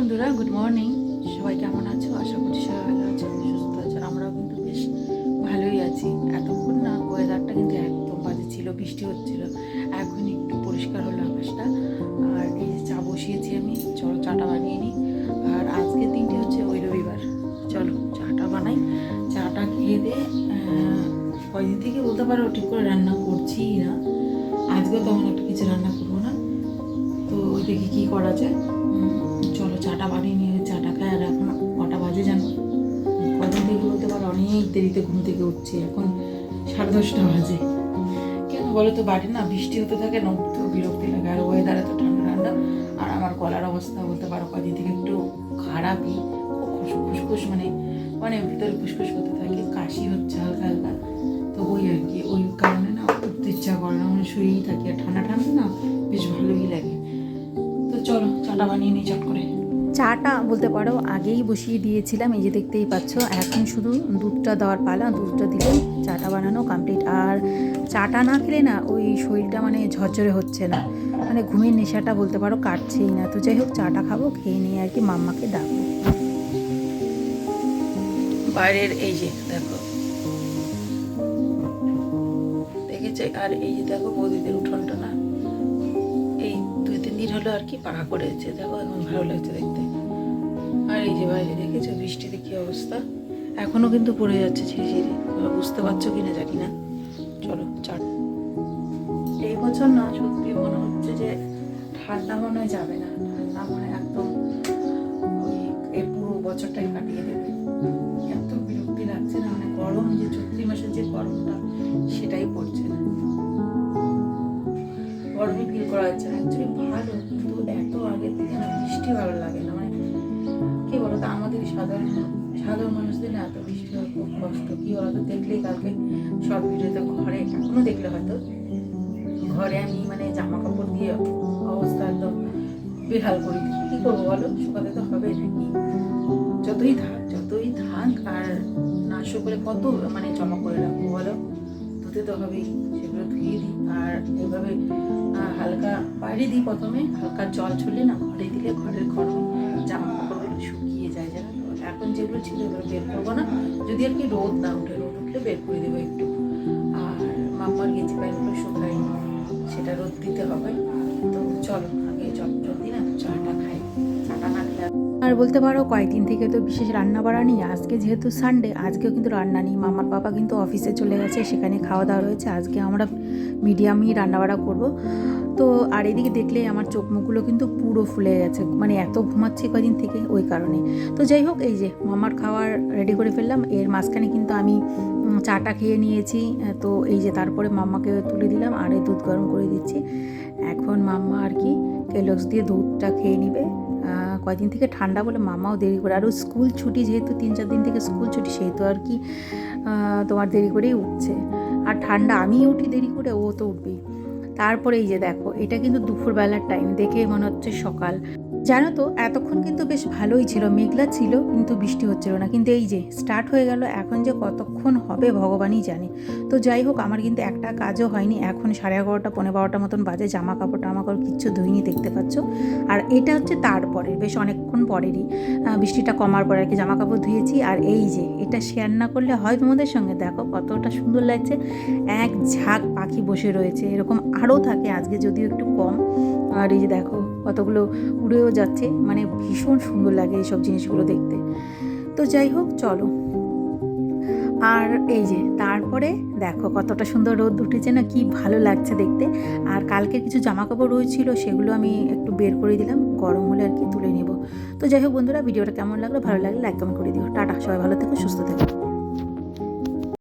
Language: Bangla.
বন্ধুরা, গুড মর্নিং। সবাই কেমন আছো? আশা করছি সবাই ভালো আছো, সুস্থ আছো। আমরাও কিন্তু বেশ ভালোই আছি। এতক্ষণ না ওয়েদারটা কিন্তু একদম বাজে ছিল, বৃষ্টি হচ্ছিল। এখন একটু পরিষ্কার হলো আকাশটা। আর এই যে চা বসিয়েছি আমি, চলো চাটা বানিয়ে নিই। আর আজকের দিনটি হচ্ছে ওই রবিবার। চলো চাটা বানাই। চাটা খেয়ে দিয়ে কয়দিন থেকে বলতে পারো ঠিক করে রান্না করছিই না। আজকেও তেমন একটা কিছু রান্না করবো না, তো দেখি কী করা যায়। চলো চাটা বানিয়ে নিয়ে চাটা খাই। আর এখন কটা বাজে জানো? কদিন থেকে বলতে পারো অনেক দেরিতে ঘুম থেকে উঠছি। এখন 10:30 বাজে। কেন বলো তো? বাড়ি না বৃষ্টি হতে থাকে না, তো বিরক্তি লাগে। আর ওয়েদার এত ঠান্ডা ঠান্ডা। আর আমার গলার অবস্থা বলতে পারো কদিন থেকে একটু খারাপই, খুব খুসখুস মানে ভিতরে খুসখুস করতে থাকে, কাশি হচ্ছে হালকা হালকা। তো ওই আর কি, ওই কারণে না উঠতে ইচ্ছা করে না, মানে শুয়েই থাকি। আর ঠান্ডা ঠান্ডা না বেশ ভালোই লাগে। তো চলো চাটা বানিয়ে নিই চট করে। চাটা বলতে পারো আগেই বসিয়ে দিয়েছিলাম, এই যে দেখতেই পাচ্ছ। এখন শুধু দুধটা দেওয়ার পালা, দুধটা দিলে চাটা বানানো কমপ্লিট। আর চাটা না খেলে না ওই শরীরটা মানে ঝরঝরে হচ্ছে না, মানে ঘুমের নেশাটা বলতে পারো কাটছেই না। তো যাই হোক চাটা খাবো, খেয়ে নিয়ে আর কি মাম্মাকে ডাকবো। বাইরের এই যে দেখো, দেখেছে? আর এই যে দেখো বৌদিদের উঠোনটা না এই 2-3 দিন হলো আর কি পাকা করেছে, দেখো এখন ভালো লাগছে দেখতে। আর এই যে বাইরে দেখেছো বৃষ্টিতে কি অবস্থা, এখনো কিন্তু পড়ে যাচ্ছে ঝিরিঝিরি। বুঝতে পারছো কিনা জানি না। চলো চাট। এই বছর না সত্যি মনে হচ্ছে যে ঠান্ডা মনে হয় যাবে না, ঠান্ডা মনে একদম ওই এই পুরো বছরটাই কাটিয়ে দেবে। এত বিরক্তি লাগছে না, মানে গরম যে চৈত্রি মাসের যে গরমটা সেটাই পড়ছে না, গরমই ফিল করা যাচ্ছে না। অ্যাকচুয়ালি ভালো, কিন্তু এত আগের থেকে না বৃষ্টি ভালো লাগে না। মানে কি বলতো, আমাদের সাধারণ মানুষদের না এত বৃষ্টি হয় খুব কষ্ট। কি বলতো, দেখলেই কালকে শর্ট ভিডিওতে ঘরে এখনো দেখলে হয়তো ঘরে আমি মানে জামা কাপড় দিয়ে অবস্থা একদম বেহাল করে দিই। কী করবো বলো, শুকাতে তো হবে নাকি? যতই থাক আর না শুকলে কত মানে জমা করে রাখবো বলো? ধুতে তো হবেই, সেগুলো ধুয়ে দিই। আর এইভাবে হালকা বাইরে দিই, প্রথমে হালকা জল ছড়লে না ঘরে দিলে ঘরের গরম জামা কাপড়গুলো শুকিয়ে যায় জানো তো। এখন যেগুলো ছিল এগুলো বের করবো না, যদি আর কি রোদ না উঠে, রোদ উঠলে বের করে দেবো একটু। আর মাম্মার গেঞ্জি প্যান্টগুলো শুকাই, সেটা রোদ দিতে হবে। তো চলো আগে জলদি না চাটা খাই, চাটা না খেলে। আর বলতে পারো কয়েকদিন থেকে তো বিশেষ রান্না বাড়া নেই। আজকে যেহেতু সানডে, আজকেও কিন্তু রান্না নেই। মামার বাবা কিন্তু অফিসে চলে গেছে, সেখানে খাওয়া দাওয়া রয়েছে। আজকে আমরা মিডিয়ামই রান্নাবাড়া করব। তো আর এদিকে দেখলে আমার চোখ মুখগুলো কিন্তু পুরো ফুলে গেছে, মানে এত ঘুমাচ্ছি কদিন থেকে ওই কারণে। তো যাই হোক, এই যে মামার খাবার রেডি করে ফেললাম। এর মাঝখানে কিন্তু আমি চাটা খেয়ে নিয়েছি। তো এই যে তারপরে মাম্মাকে তুলে দিলাম আর এই দুধ গরম করে দিচ্ছি। এখন মাম্মা আর কি কেলগস দিয়ে দুধটা খেয়ে নিবে। কয়দিন থেকে ঠান্ডা বলে মামাও দেরি করে, আরও স্কুল ছুটি যেহেতু 3-4 দিন থেকে স্কুল ছুটি, সেহেতু আর কি তোমার দেরি করেই উঠছে। আর ঠান্ডা আমি উঠি দেরি করে, ও তো উঠবেই। তারপরে এই যে দেখো, এটা কিন্তু দুপুরবেলার টাইম, দেখে মনে হচ্ছে সকাল। জানো তো এতক্ষণ কিন্তু বেশ ভালোই ছিল, মেঘলা ছিল কিন্তু বৃষ্টি হচ্ছিল না। কিন্তু এই যে স্টার্ট হয়ে গেল, এখন যে কতক্ষণ হবে ভগবানই জানে। তো যাই হোক, আমার কিন্তু একটা কাজও হয়নি। এখন 11:30 12:15 মতন বাজে, জামা কাপড় কিচ্ছু ধুইনি, দেখতে পাচ্ছ। আর এটা হচ্ছে তারপরে বেশ অনেকক্ষণ পরেরই, বৃষ্টিটা কমার পরে আর কি জামা কাপড় ধুয়েছি। আর এই যে এটা শেয়ার না করলে হয় তোমাদের সঙ্গে, দেখো কতটা সুন্দর লাগছে। এক ঝাঁক পাখি বসে রয়েছে, এরকম আরও থাকে, আজকে যদিও একটু কম। আর এই যে দেখো কতগুলো উড়েও যাচ্ছে, মানে ভীষণ সুন্দর লাগে এইসব জিনিসগুলো দেখতে। তো যাই হোক চলো। আর এই যে তারপরে দেখো কতটা সুন্দর রোদ উঠেছে না, কি ভালো লাগছে দেখতে। আর কালকে কিছু জামা কাপড় রয়েছিল, সেগুলো আমি একটু বের করে দিলাম, গরম হলে আর কি তুলে নেব। তো যাই হোক বন্ধুরা, ভিডিওটা কেমন লাগলো? ভালো লাগলে লাইক কমেন্ট করে দিও। টাটা, সবাই ভালো থেকো, সুস্থ থেকো।